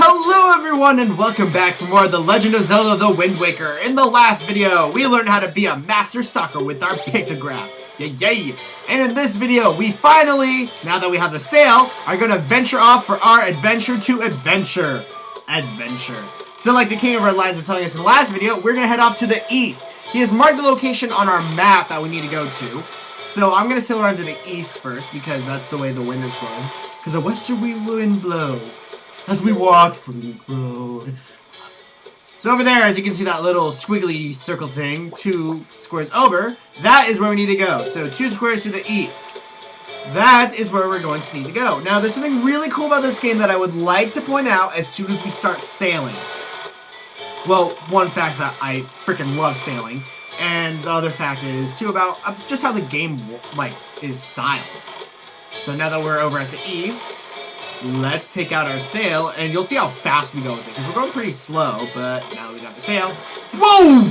Hello everyone and welcome back for more of The Legend of Zelda The Wind Waker. In the last video, we learned how to be a master stalker with our pictograph. Yay! And in this video, we finally, now that we have the sail, are going to venture off for our adventure to adventure. So like the King of Red Lions was telling us in the last video, we're going to head off to the east. He has marked the location on our map that we need to go to. So I'm going to sail around to the east first because that's the way the wind is blowing. Because a westerly wind blows as we walk from the road. So over there, as you can see that little squiggly circle thing, 2 squares over, that is where we need to go. So 2 squares to the east. That is where we're going to need to go. Now, there's something really cool about this game that I would like to point out as soon as we start sailing. Well, one fact that I freaking love sailing, and the other fact is, too, about just how the game, is styled. So now that we're over at the east, let's take out our sail, and you'll see how fast we go with it, because we're going pretty slow, but now that we got the sail. Whoa!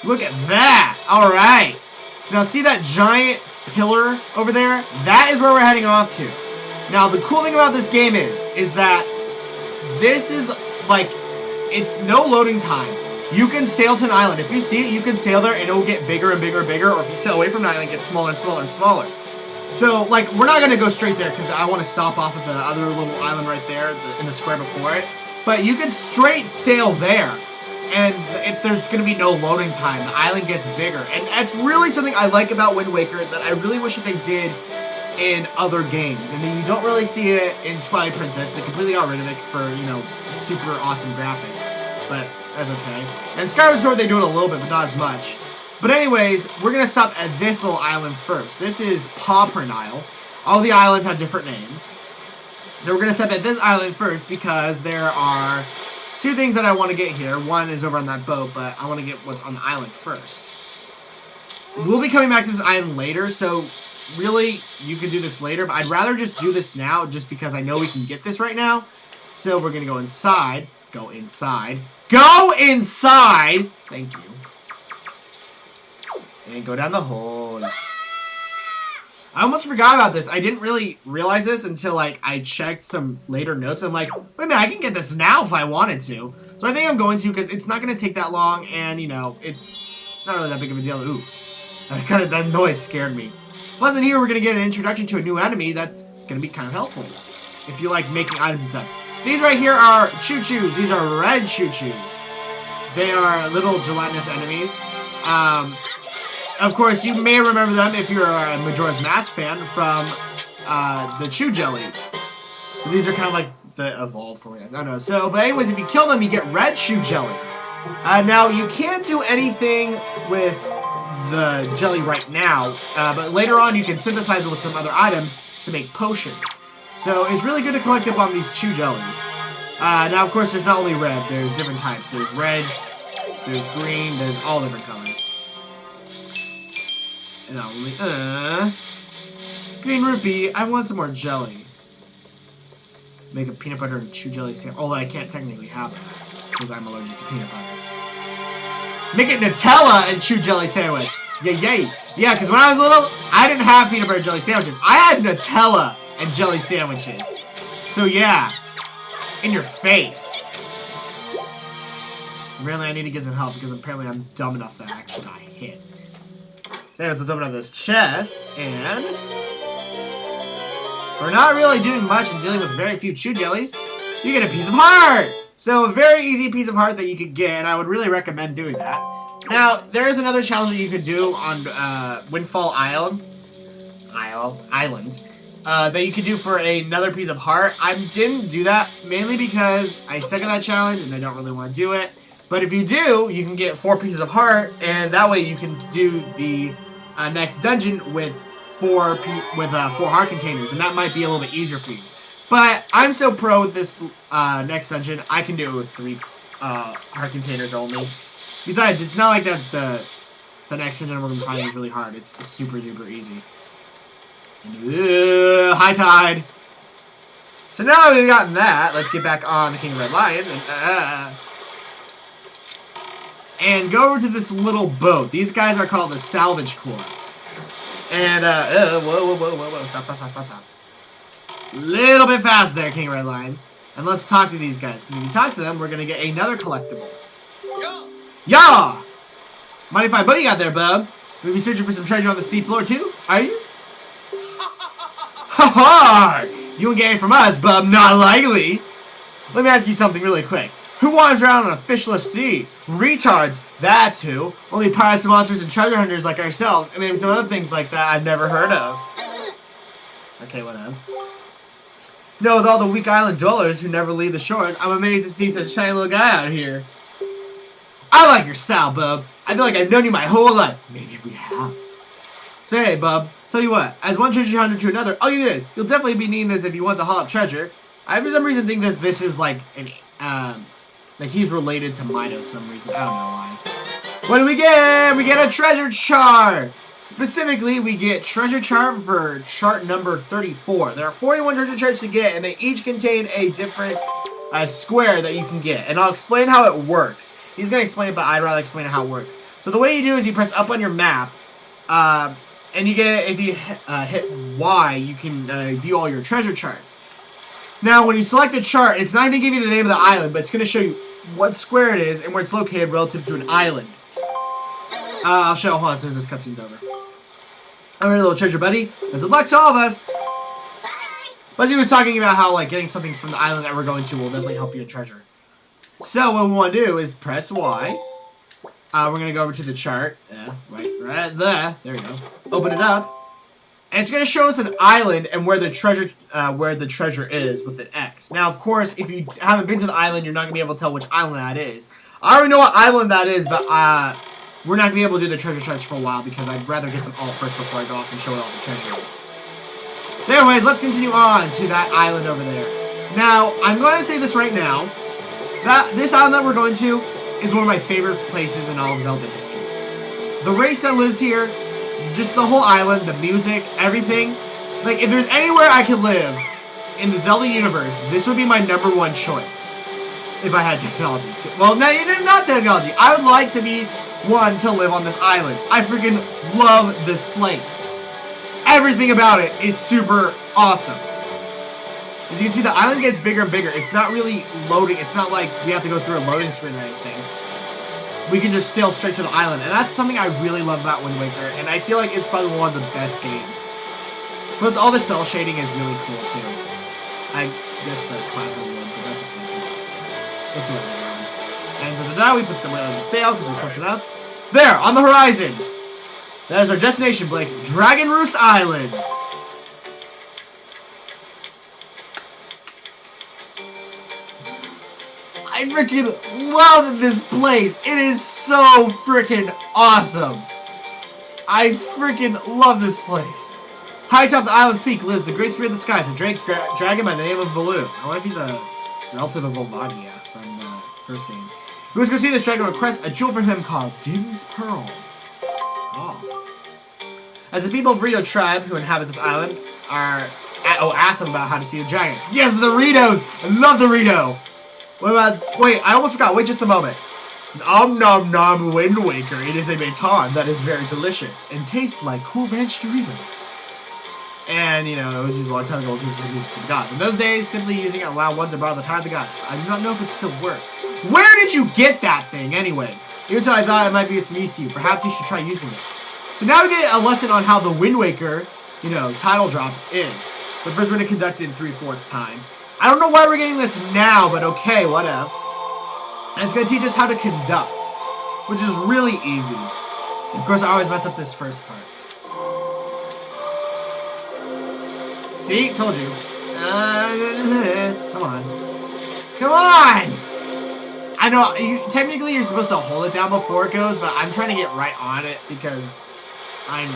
Look at that! Alright! So now see that giant pillar over there? That is where we're heading off to. Now, the cool thing about this game is that this is, it's no loading time. You can sail to an island. If you see it, you can sail there, and it will get bigger and bigger and bigger, or if you sail away from an island, it gets smaller and smaller and smaller. So, we're not going to go straight there because I want to stop off at the other little island right there in the square before it. But you can straight sail there, and there's going to be no loading time. The island gets bigger. And that's really something I like about Wind Waker that I really wish that they did in other games. And then you don't really see it in Twilight Princess. They completely got rid of it for, super awesome graphics. But that's okay. And Skyward Sword, they do it a little bit, but not as much. But anyways, we're going to stop at this little island first. This is Pawprint Isle. All the islands have different names. So we're going to stop at this island first because there are 2 things that I want to get here. One is over on that boat, but I want to get what's on the island first. We'll be coming back to this island later, so really, you can do this later. But I'd rather just do this now just because I know we can get this right now. So we're going to go inside. Go inside. Go inside! Thank you. And go down the hole. I almost forgot about this. I didn't really realize this until, I checked some later notes. I'm like, wait a minute, I can get this now if I wanted to. So I think I'm going to because it's not going to take that long, and, it's not really that big of a deal. Ooh, that noise scared me. Plus, in here, we're going to get an introduction to a new enemy that's going to be kind of helpful if you like making items and stuff. These right here are choo-choos. These are red choo-choos. They are little gelatinous enemies. Of course, you may remember them if you're a Majora's Mask fan from the Chew Jellies. These are kind of like the evolved form. I don't know. So, but anyways, if you kill them, you get red Chew Jelly. Now, you can't do anything with the jelly right now, but later on you can synthesize it with some other items to make potions. So, it's really good to collect up on these Chew Jellies. Now, of course, there's not only red. There's different types. There's red, there's green, there's all different colors. And green rupee. I want some more jelly. Make a peanut butter and chew jelly sandwich. Although I can't technically have that because I'm allergic to peanut butter. Make it Nutella and chew jelly sandwich. Yay. Yeah, because when I was little, I didn't have peanut butter jelly sandwiches. I had Nutella and jelly sandwiches. So yeah, in your face. Really, I need to get some help because apparently I'm dumb enough that I actually got hit. So let's open up this chest, and we're not really doing much and dealing with very few chew jellies. You get a piece of heart! So a very easy piece of heart that you could get, and I would really recommend doing that. Now, there is another challenge that you could do on Windfall Island, that you could do for another piece of heart. I didn't do that, mainly because I suck at that challenge, and I don't really want to do it. But if you do, you can get 4 pieces of heart, and that way you can do the next dungeon with 4 heart containers, and that might be a little bit easier for you. But I'm so pro with this next dungeon, I can do it with 3 heart containers only. Besides, it's not like that the next dungeon we're going to find is really hard. It's super duper easy. And, high tide. So now that we've gotten that, let's get back on the King of Red Lions and go over to this little boat. These guys are called the Salvage Corps. And, whoa, stop. Little bit fast there, King of Red Lions. And let's talk to these guys. Because if we talk to them, we're going to get another collectible. Yeah! Mighty fine boat you got there, bub. We'll be searching for some treasure on the seafloor, too? Are you? Ha ha! You won't get any from us, bub. Not likely. Let me ask you something really quick. Who wanders around on a fishless sea? Retards. That's who. Only pirates, monsters, and treasure hunters like ourselves. And maybe some other things like that I've never heard of. Okay, what else? No, with all the weak island dwellers who never leave the shores, I'm amazed to see such a shiny little guy out here. I like your style, bub. I feel like I've known you my whole life. Maybe we have. So hey, bub. Tell you what, as one treasure hunter to another, I'll give you this. You'll definitely be needing this if you want to haul up treasure. I for some reason think that this is like an like he's related to Mido for some reason. I don't know why. What do we get? We get a treasure chart. Specifically, we get treasure chart for chart number 34. There are 41 treasure charts to get, and they each contain a different square that you can get. And I'll explain how it works. He's going to explain it, but I'd rather explain how it works. So the way you do is you press up on your map, and you get, if you hit Y, you can view all your treasure charts. Now, when you select a chart, it's not going to give you the name of the island, but it's going to show you what square it is and where it's located relative to an island. I'll show you as soon as this cutscene's over. Alright, little treasure buddy. Best of luck to all of us. But he was talking about how, like, getting something from the island that we're going to will definitely help you in treasure. So, what we want to do is press Y. We're going to go over to the chart. Yeah, right there. There we go. Open it up. And it's going to show us an island and where the treasure is with an X. Now, of course, if you haven't been to the island, you're not going to be able to tell which island that is. I already know what island that is, but we're not going to be able to do the treasure charts for a while because I'd rather get them all first before I go off and show what all the treasure is. So anyways, let's continue on to that island over there. Now, I'm going to say this right now. This island that we're going to is one of my favorite places in all of Zelda history. The race that lives here, just the whole island, the music, everything. Like, if there's anywhere I could live in the Zelda universe, this would be my #1 choice. If I had technology. Well, not technology. I would like to be one to live on this island. I freaking love this place. Everything about it is super awesome. As you can see, the island gets bigger and bigger. It's not really loading. It's not like we have to go through a loading screen or anything. We can just sail straight to the island. And that's something I really love about Wind Waker. And I feel like it's probably one of the best games. Plus, all the cell shading is really cool, too. I guess the cloud would, but that's okay. Let's do it. And we put the wheel on the sail because we're close enough. There, on the horizon. That is our destination, Blake. Dragon Roost Island. I freaking love this place. It is so freaking awesome. I freaking love this place. High atop the island's peak lives the great spirit of the skies, a dragon by the name of Valu. I wonder if he's a relative of Volvagia from the first game. Who was going to see this dragon request a jewel from him called Din's Pearl. Oh. As the people of Rito tribe who inhabit this island ask them about how to see the dragon. Yes, the Ritos! I love the Rito! Wait, I almost forgot. Wait just a moment. Nom nom nom Wind Waker. It is a baton that is very delicious and tastes like Cool Ranch Doritos. And, you know, it was used a long time ago to music to the gods. In those days, simply using it allowed one to borrow the power of the gods. I do not know if it still works. Where did you get that thing, anyway? Even so, I thought it might be of some use to you. Perhaps you should try using it. So now we get a lesson on how the Wind Waker, you know, title drop is. But first we're going to conduct it in 3/4 time. I don't know why we're getting this now, but okay, whatever. And it's going to teach us how to conduct, which is really easy. Of course, I always mess up this first part. See? Told you. Come on. Come on! I know, technically you're supposed to hold it down before it goes, but I'm trying to get right on it because I'm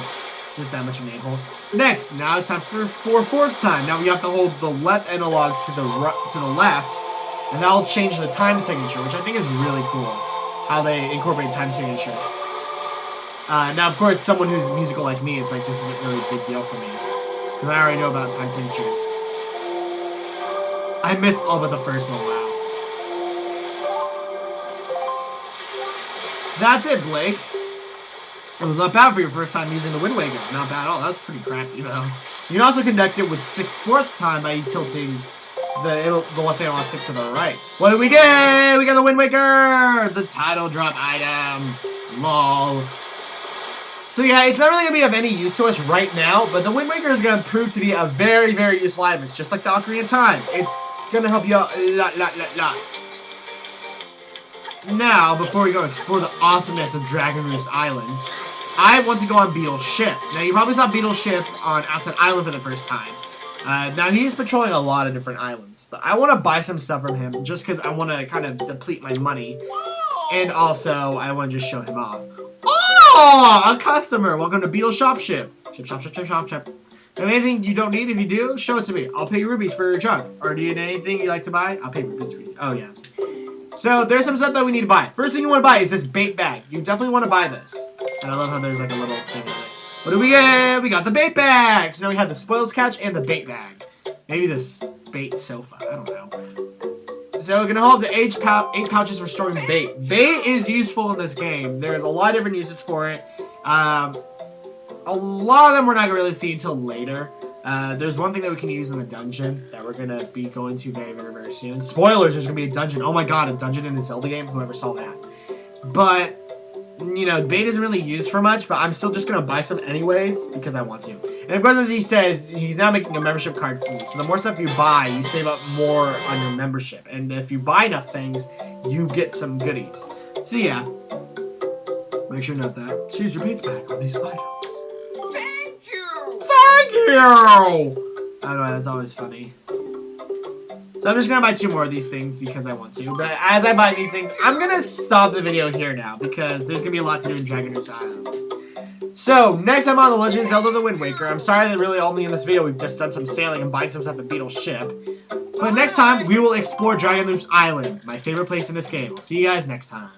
just that much of an a-hole. Next, now it's time for 4/4 time. Now we have to hold the left analog to the left, and that'll change the time signature, which I think is really cool, how they incorporate time signature. Now, of course, someone who's musical like me, it's like this isn't really a big deal for me. Because I already know about time signatures. I missed all but the first one, wow. That's it, Blake. It was not bad for your first time using the Wind Waker. Not bad at all. That was pretty crappy, though. You can also conduct it with 6/4 time by tilting the left hand will stick to the right. What did we get? We got the Wind Waker! The title drop item. Lol. So yeah, it's not really going to be of any use to us right now, but the Wind Waker is going to prove to be a very, very useful item. It's just like the Ocarina of Time. It's going to help you out a lot. Now, before we go explore the awesomeness of Dragon Roost Island, I want to go on Beetle's ship. Now, you probably saw Beetle's ship on Outside Island for the first time. Now, he's patrolling a lot of different islands, but I want to buy some stuff from him just because I want to kind of deplete my money, and also I want to just show him off. Oh, a customer! Welcome to Beetle's shop ship. Ship. Anything you don't need, if you do, show it to me. I'll pay you rubies for your trunk. Or do you need anything you like to buy? I'll pay rubies for you. Oh, yeah. So, there's some stuff that we need to buy. First thing you want to buy is this bait bag. You definitely want to buy this. And I love how there's like a little thing in it. What do we get? We got the bait bag. So now we have the spoils catch and the bait bag. Maybe this bait sofa. I don't know. So we're going to hold the 8 pouches for storing bait. Bait is useful in this game. There's a lot of different uses for it. A lot of them we're not going to really see until later. There's one thing that we can use in the dungeon that we're going to be going to very, very, very soon. Spoilers, there's going to be a dungeon. Oh my god, a dungeon in the Zelda game? Whoever saw that. But, you know, bait isn't really used for much, but I'm still just going to buy some anyways because I want to. And of course, as he says, he's now making a membership card free. So the more stuff you buy, you save up more on your membership. And if you buy enough things, you get some goodies. So yeah, make sure to note that. Choose your baits back on these items. Thank you! I don't know, that's always funny. So I'm just going to buy 2 more of these things because I want to. But as I buy these things, I'm going to stop the video here now because there's going to be a lot to do in Dragon Roost Island. So, next time on The Legend of Zelda the Wind Waker, I'm sorry that really only in this video we've just done some sailing and buying some stuff at Beetle's ship. But next time, we will explore Dragon Roost Island, my favorite place in this game. I'll see you guys next time.